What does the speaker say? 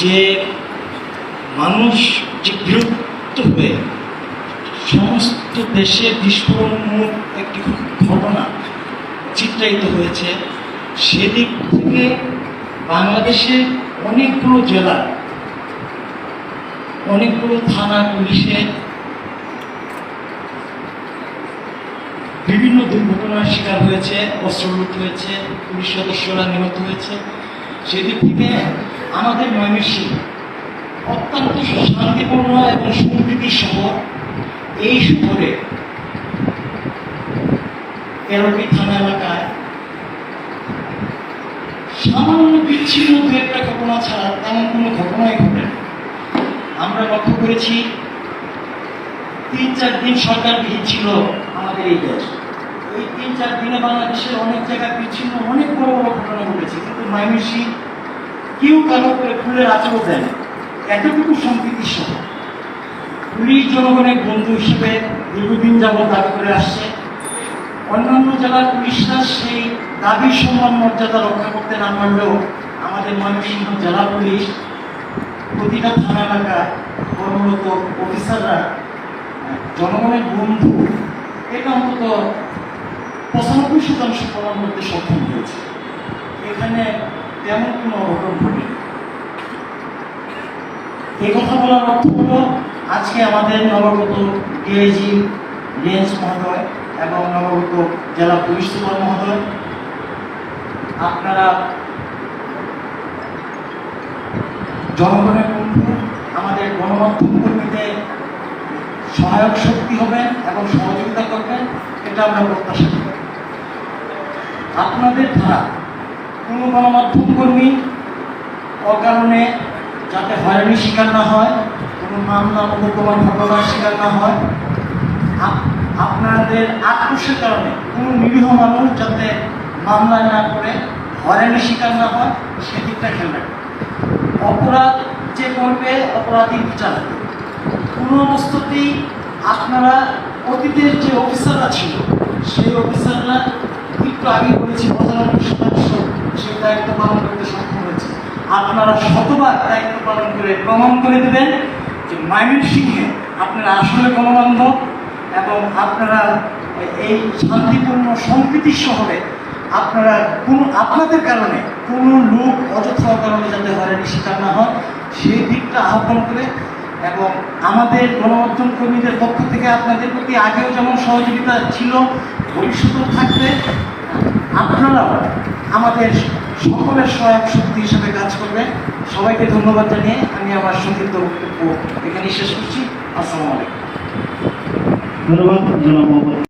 যে মানুষ যে বিরক্ত হয়ে সমস্ত দেশে বিস্ফোরণমূলক একটি ঘটনা চিত্রায়িত হয়েছে, সেদিক থেকে বাংলাদেশের অনেকগুলো জেলা, অনেকগুলো থানা পুলিশের বিভিন্ন দুর্ঘটনার শিকার হয়েছে, অস্ত্রলুট হয়েছে, পুলিশ সদস্যরা নিহত হয়েছে। সেদিক থেকে আমাদের ময়মনসিংহ অত্যন্ত শান্তিপূর্ণ এবং সমৃদ্ধি শহর। এই শহরে 13টি থানা এলাকায় সামান্য বিচ্ছিন্ন দু একটা ঘটনা ছাড়া তেমন কোনো ঘটনাই ঘটে না। আমরা লক্ষ্য করেছি 3-4 দিন সরকারবিহীন ছিল আমাদের এই দেশ। এই 3-4 দিনে বাংলাদেশের অনেক জায়গায় বিচ্ছিন্ন অনেক বড় বড় ঘটনা ঘটেছে, কিন্তু ময়মনসিংহ কেউ কারো করে ফুলের আচরও দেয় না। এতটুকু সম্প্রীতি সহ পুলিশ জনগণের বন্ধু হিসেবে দীর্ঘদিন যাবৎ দাবি করে আসছে। অন্যান্য জেলার পুলিশরা সেই দাবির সম্মান মর্যাদা রক্ষা করতে না পারলেও আমাদের ময়মনসিংহ জেলা পুলিশ প্রতিটা থানা এলাকায় কর্মরত অফিসাররা জনগণের বন্ধু, এটা অন্তত 95% প্রমাণ করতে সক্ষম হয়েছে। এখানে তেমন কোনো অঘটন ঘটেনি। এই কথা বলার অর্থ হল, আজকে আমাদের নবাগত ডিআইজি রেঞ্জ মহোদয় এবং নবাগত জেলা পুলিশ সুপার মহোদয়, আপনারা জনগণের বন্ধু, আমাদের গণমাধ্যম কর্মীদের সহায়ক শক্তি হবেন এবং সহযোগিতা করবেন, এটা আমরা প্রত্যাশা করি। আপনাদের দ্বারা কোনো গণমাধ্যম কর্মী অকারণে যাতে হয়রানির শিকার না হয়, কোনো মামলা মোকদ্দমার ঘটনার শিকার না হয়, আপনাদের আক্রোশের কারণে কোনো নিরীহ মানুষ যাতে মামলা না করে হয়রানির শিকার না হয়, সেদিকটা খেয়াল রাখবেন। অপরাধ যে করবে অপরাধীর বিচার হবে। কোনো অবস্থাতেই আপনারা অতীতের যে অফিসাররা ছিল, সেই অফিসাররা একটু আগে বলেছি 95% সেই দায়িত্ব পালন করতে সক্ষম হয়েছে। আপনারা শতবার দায়িত্ব পালন করে প্রমাণ করে দেবেন যে ময়মনসিংহে আপনারা আসলে গণবান্ধব এবং আপনারা এই শান্তিপূর্ণ সম্প্রীতির শহরে আপনারা আপনাদের কারণে কোনো লোক অযথা কারণে যাতে হয়রানির শিকার না হয়, সেই দিকটা আহ্বান করে এবং আমাদের গণমাধ্যম কর্মীদের পক্ষ থেকে আপনাদের প্রতি আগেও যেমন সহযোগিতা ছিল, ভবিষ্যতেও থাকবে। আপনারাও আমাদের সকলের সহায়ক শক্তি হিসেবে কাজ করবেন। সবাইকে ধন্যবাদ জানিয়ে আমি আমার সংক্ষিপ্ত বক্তব্য এখানে শেষ করছি। আসসালামু আলাইকুম। ধন্যবাদ জনাব।